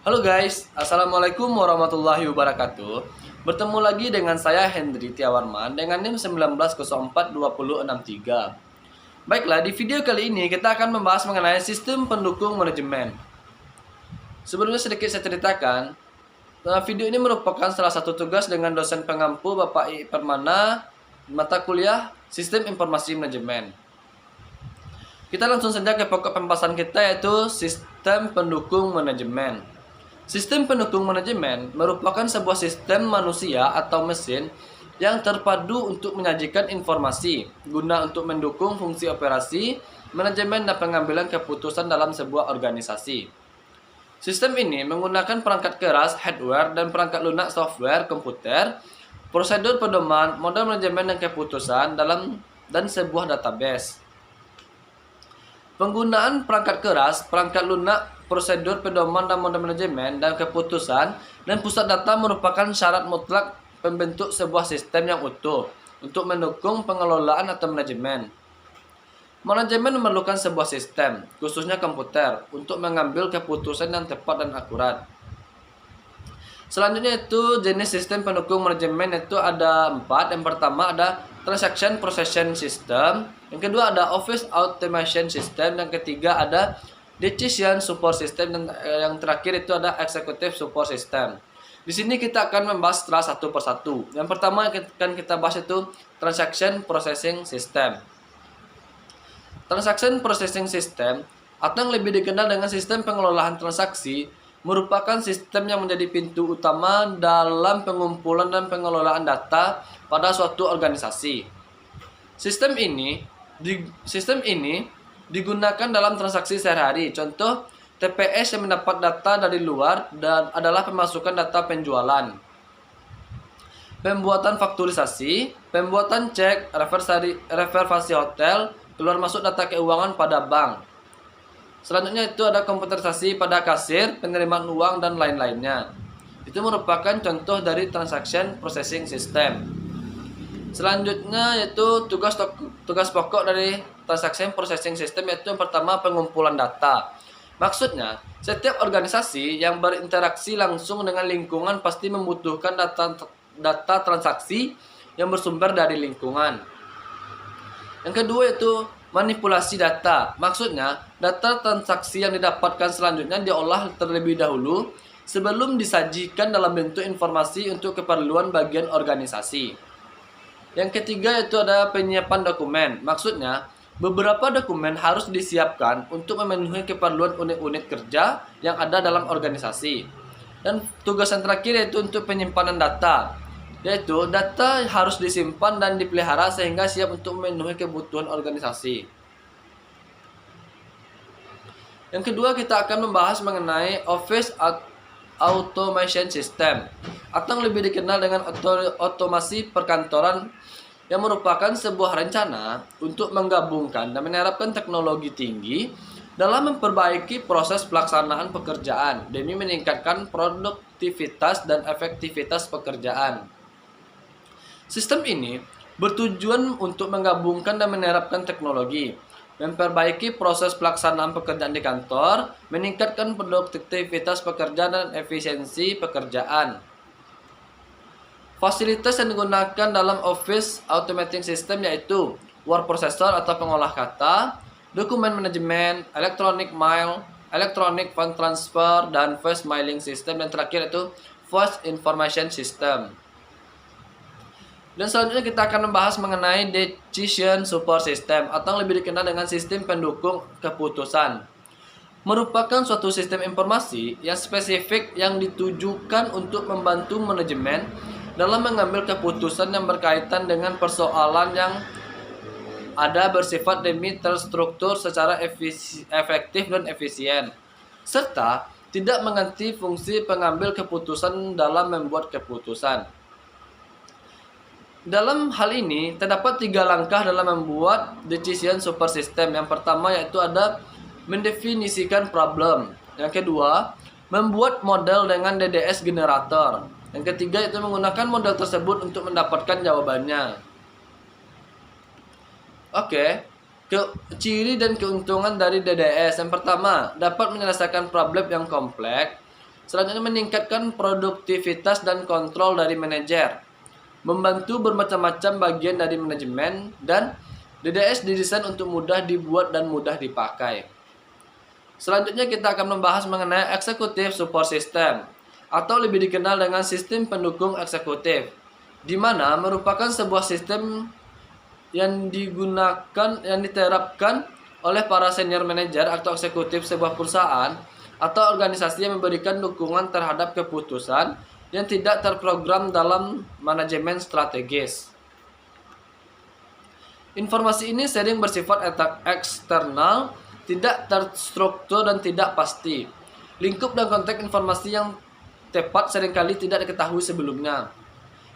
Halo guys, Assalamualaikum warahmatullahi wabarakatuh. Bertemu lagi dengan saya Hendri Tiawarman dengan NIM 19042063. Baiklah, di video kali ini kita akan membahas mengenai sistem pendukung manajemen. Sebelumnya sedikit saya ceritakan, video ini merupakan salah satu tugas dengan dosen pengampu Bapak I. Permana, mata kuliah Sistem Informasi Manajemen. Kita langsung saja ke pokok pembahasan kita, yaitu sistem pendukung manajemen. Sistem pendukung manajemen merupakan sebuah sistem manusia atau mesin yang terpadu untuk menyajikan informasi guna untuk mendukung fungsi operasi, manajemen, dan pengambilan keputusan dalam sebuah organisasi. Sistem ini menggunakan perangkat keras hardware dan perangkat lunak software komputer, prosedur pedoman, model manajemen dan keputusan dan sebuah database. Penggunaan perangkat keras, perangkat lunak, prosedur pedoman dan model manajemen dan keputusan dan pusat data merupakan syarat mutlak pembentuk sebuah sistem yang utuh untuk mendukung pengelolaan atau manajemen. Manajemen memerlukan sebuah sistem, khususnya komputer, untuk mengambil keputusan yang tepat dan akurat. Selanjutnya itu jenis sistem pendukung manajemen itu ada 4. Yang pertama ada Transaction Processing System, yang kedua ada Office Automation System, yang ketiga ada Decision Support System, dan yang terakhir itu ada Executive Support System. Di sini kita akan membahas setelah satu persatu. Yang pertama yang akan kita bahas itu Transaction Processing System. Transaction Processing System atau yang lebih dikenal dengan sistem pengelolaan transaksi merupakan sistem yang menjadi pintu utama dalam pengumpulan dan pengelolaan data pada suatu organisasi. Sistem ini digunakan dalam transaksi sehari-hari. Contoh, TPS yang mendapat data dari luar dan adalah pemasukan data penjualan, pembuatan fakturisasi, pembuatan cek, reservasi hotel, keluar masuk data keuangan pada bank. Selanjutnya itu ada komputerisasi pada kasir, penerimaan uang, dan lain-lainnya. Itu merupakan contoh dari Transaction Processing System. Selanjutnya yaitu tugas pokok dari Transaction Processing System, yaitu yang pertama pengumpulan data. Maksudnya, setiap organisasi yang berinteraksi langsung dengan lingkungan pasti membutuhkan data transaksi yang bersumber dari lingkungan. Yang kedua yaitu manipulasi data. Maksudnya, data transaksi yang didapatkan selanjutnya diolah terlebih dahulu sebelum disajikan dalam bentuk informasi untuk keperluan bagian organisasi. Yang ketiga yaitu ada penyiapan dokumen. Maksudnya, beberapa dokumen harus disiapkan untuk memenuhi keperluan unit-unit kerja yang ada dalam organisasi. Dan tugas yang terakhir yaitu untuk penyimpanan data, yaitu data harus disimpan dan dipelihara sehingga siap untuk memenuhi kebutuhan organisasi. Yang kedua kita akan membahas mengenai Office Automation System atau yang lebih dikenal dengan otomasi perkantoran, yang merupakan sebuah rencana untuk menggabungkan dan menerapkan teknologi tinggi dalam memperbaiki proses pelaksanaan pekerjaan demi meningkatkan produktivitas dan efektivitas pekerjaan. Sistem ini bertujuan untuk menggabungkan dan menerapkan teknologi, memperbaiki proses pelaksanaan pekerjaan di kantor, meningkatkan produktivitas pekerjaan dan efisiensi pekerjaan. Fasilitas yang digunakan dalam Office Automating System yaitu word processor atau pengolah kata, dokumen manajemen, electronic mail, electronic fund transfer, dan voice mailing system, dan terakhir itu voice information system. Dan selanjutnya kita akan membahas mengenai Decision Support System atau yang lebih dikenal dengan sistem pendukung keputusan. Merupakan suatu sistem informasi yang spesifik yang ditujukan untuk membantu manajemen dalam mengambil keputusan yang berkaitan dengan persoalan yang ada bersifat demi terstruktur secara efektif dan efisien, serta tidak mengganti fungsi pengambil keputusan dalam membuat keputusan. Dalam hal ini, terdapat 3 langkah dalam membuat Decision Support System. Yang pertama yaitu ada mendefinisikan problem. Yang kedua, membuat model dengan DDS generator. Yang ketiga itu menggunakan model tersebut untuk mendapatkan jawabannya. Oke, ciri dan keuntungan dari DDS. Yang pertama, dapat menyelesaikan problem yang kompleks. Selanjutnya meningkatkan produktivitas dan kontrol dari manajer. Membantu bermacam-macam bagian dari manajemen, dan DDS didesain untuk mudah dibuat dan mudah dipakai. Selanjutnya kita akan membahas mengenai Executive Support System, atau lebih dikenal dengan sistem pendukung eksekutif, di mana merupakan sebuah sistem yang diterapkan oleh para senior manager atau eksekutif sebuah perusahaan atau organisasi yang memberikan dukungan terhadap keputusan yang tidak terprogram dalam manajemen strategis. Informasi ini sering bersifat eksternal, tidak terstruktur dan tidak pasti. Lingkup dan konteks informasi yang tepat seringkali tidak diketahui sebelumnya.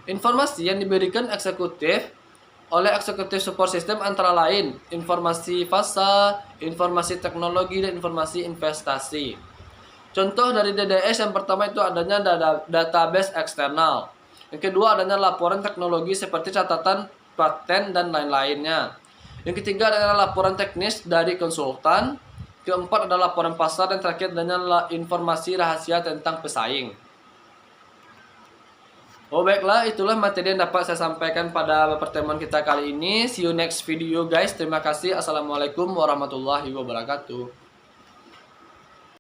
Informasi yang diberikan eksekutif oleh Executive Support System antara lain informasi fasa, informasi teknologi, dan informasi investasi. Contoh dari DDS yang pertama itu adanya database eksternal. Yang kedua adanya laporan teknologi seperti catatan paten dan lain-lainnya. Yang ketiga adalah laporan teknis dari konsultan. Keempat adalah laporan pasar, dan terakhir adanya informasi rahasia tentang pesaing. Oh baiklah, itulah materi yang dapat saya sampaikan pada pertemuan kita kali ini. See you next video guys. Terima kasih. Assalamualaikum warahmatullahi wabarakatuh.